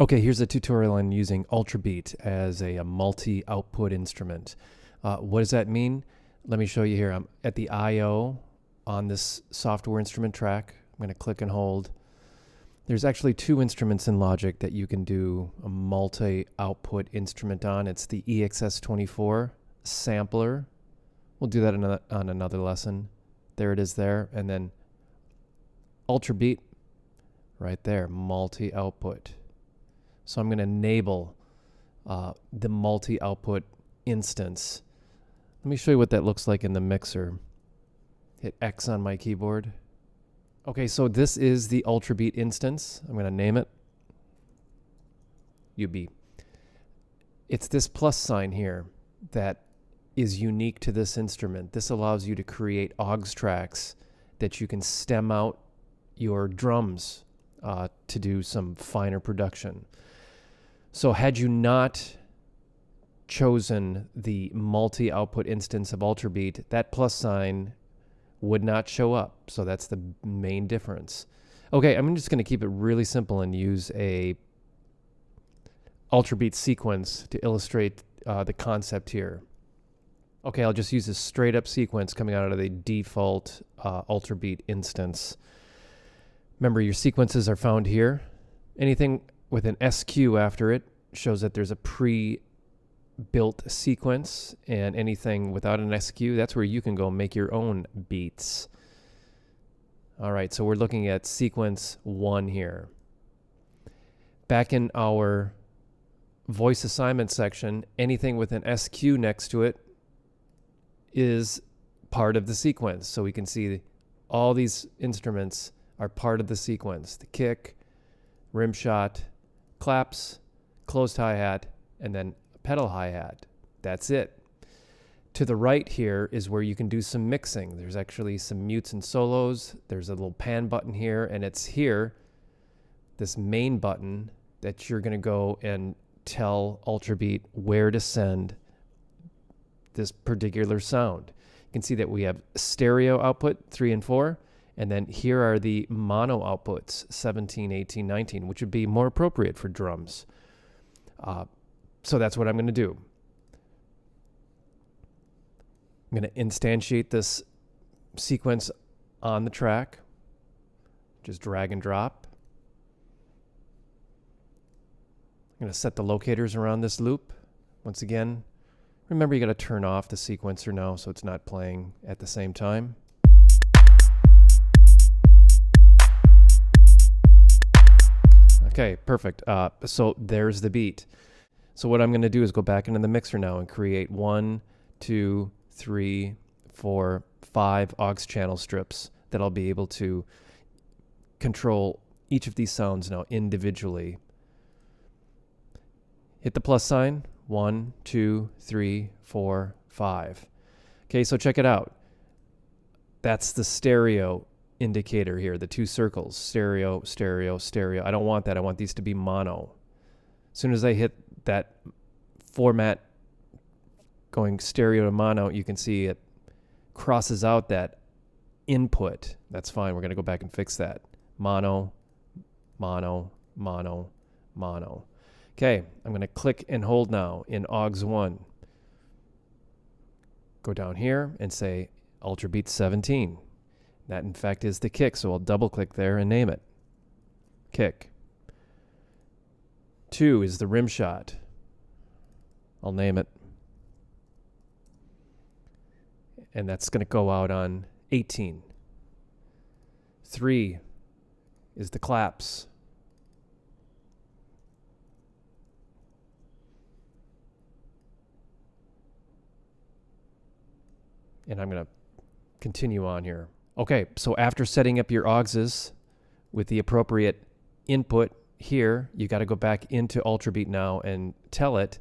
Okay, here's a tutorial on using UltraBeat as a multi-output instrument. What does that mean? Let me show you here. I'm at the I/O on this software instrument track. I'm going to click and hold. There's actually two instruments in Logic that you can do a multi-output instrument on. It's the EXS24 sampler. We'll do that on another lesson. There it is there. And then UltraBeat right there, multi-output. So I'm going to enable the multi-output instance. Let me show you what that looks like in the mixer. Hit X on my keyboard. Okay, so this is the UltraBeat instance. I'm going to name it UB. It's this plus sign here that is unique to this instrument. This allows you to create aux tracks that you can stem out your drums to do some finer production. So had you not chosen the multi-output instance of UltraBeat, that plus sign would not show up. So that's the main difference. Okay, I'm just going to keep it really simple and use a UltraBeat sequence to illustrate the concept here. Okay, I'll just use a straight up sequence coming out of the default UltraBeat instance. Remember, your sequences are found here. Anything with an SQ after it shows that there's a pre-built sequence, and anything without an SQ, that's where you can go make your own beats. All right, so we're looking at sequence 1 here. Back in our voice assignment section, anything with an SQ next to it is part of the sequence. So we can see all these instruments are part of the sequence. The kick, rim shot, claps, closed hi-hat, and then a pedal hi-hat. That's it. To the right here is where you can do some mixing. There's actually some mutes and solos. There's a little pan button here, and it's here, this main button, that you're going to go and tell UltraBeat where to send this particular sound. You can see that we have stereo output 3 and 4, and then here are the mono outputs 17, 18, 19, which would be more appropriate for drums. So that's what I'm going to do. I'm going to instantiate this sequence on the track. Just drag and drop. I'm going to set the locators around this loop. Once again, remember you got to turn off the sequencer now so it's not playing at the same time. Okay, perfect. So there's the beat. So what I'm going to do is go back into the mixer now and create 1, 2, 3, 4, 5 aux channel strips that I'll be able to control each of these sounds now individually. Hit the plus sign. 1, 2, 3, 4, 5. Okay, so check it out. That's the stereo indicator here, the 2 circles. Stereo, stereo, stereo. I don't want that. I want these to be mono. As soon as I hit that format going stereo to mono, you can see it crosses out that input. That's fine. We're going to go back and fix that. Mono, mono, mono, mono. Okay, I'm going to click and hold now in aux 1. Go down here and say UltraBeat 17. That, in fact, is the kick, so I'll double-click there and name it. Kick. 2 is the rim shot. I'll name it. And that's going to go out on 18. 3 is the claps. And I'm going to continue on here. Okay, so after setting up your auxes with the appropriate input here, you got to go back into UltraBeat now and tell it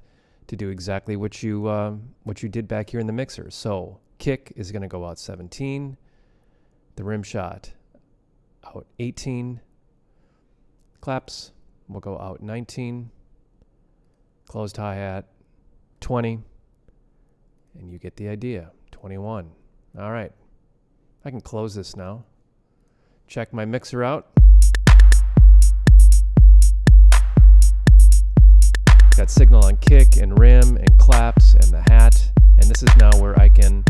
to do exactly what you did back here in the mixer. So kick is going to go out 17, the rim shot out 18, claps will go out 19, closed hi-hat 20, and you get the idea. 21. All right. I can close this now. Check my mixer out. got signal on kick and rim and claps and the hat. And this is now where I can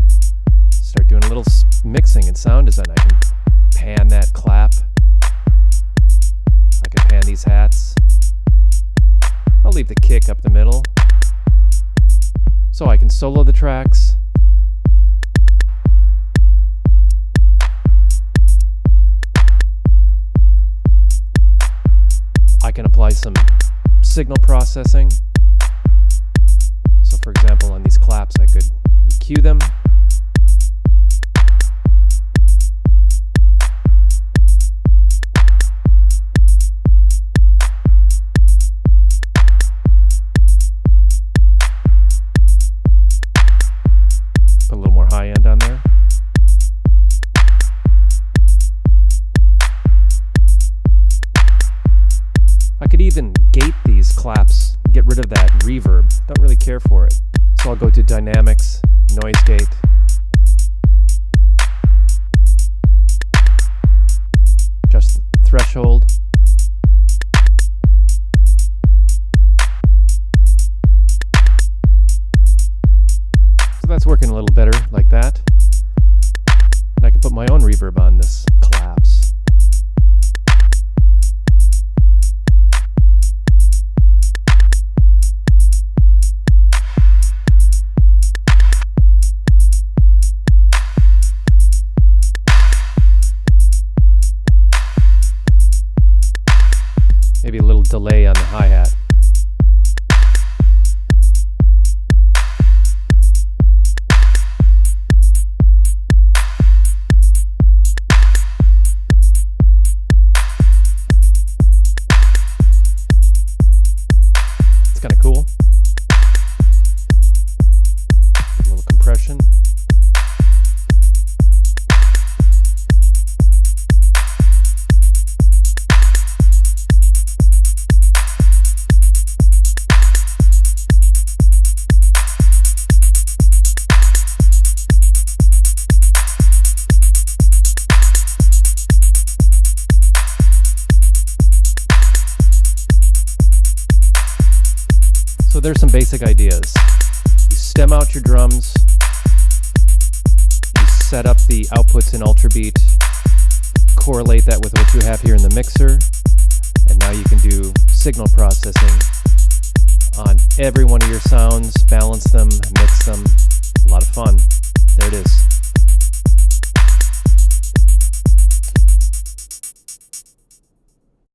start doing a little mixing and sound design. I can pan that clap. I can pan these hats. I'll leave the kick up the middle. So I can solo the tracks. I can apply some signal processing. So for example, on these claps, I could EQ them. Put a little more high end on there. I could even gate these claps, get rid of that reverb. Don't really care for it. So I'll go to Dynamics, Noise Gate. Adjust the threshold. So that's working a little better like that. And I can put my own reverb on this claps. Maybe a little delay on the hi-hat. It's kind of cool. A little compression. So there's some basic ideas. You stem out your drums, you set up the outputs in UltraBeat, correlate that with what you have here in the mixer, and now you can do signal processing on every one of your sounds, balance them, mix them. A lot of fun. There it is.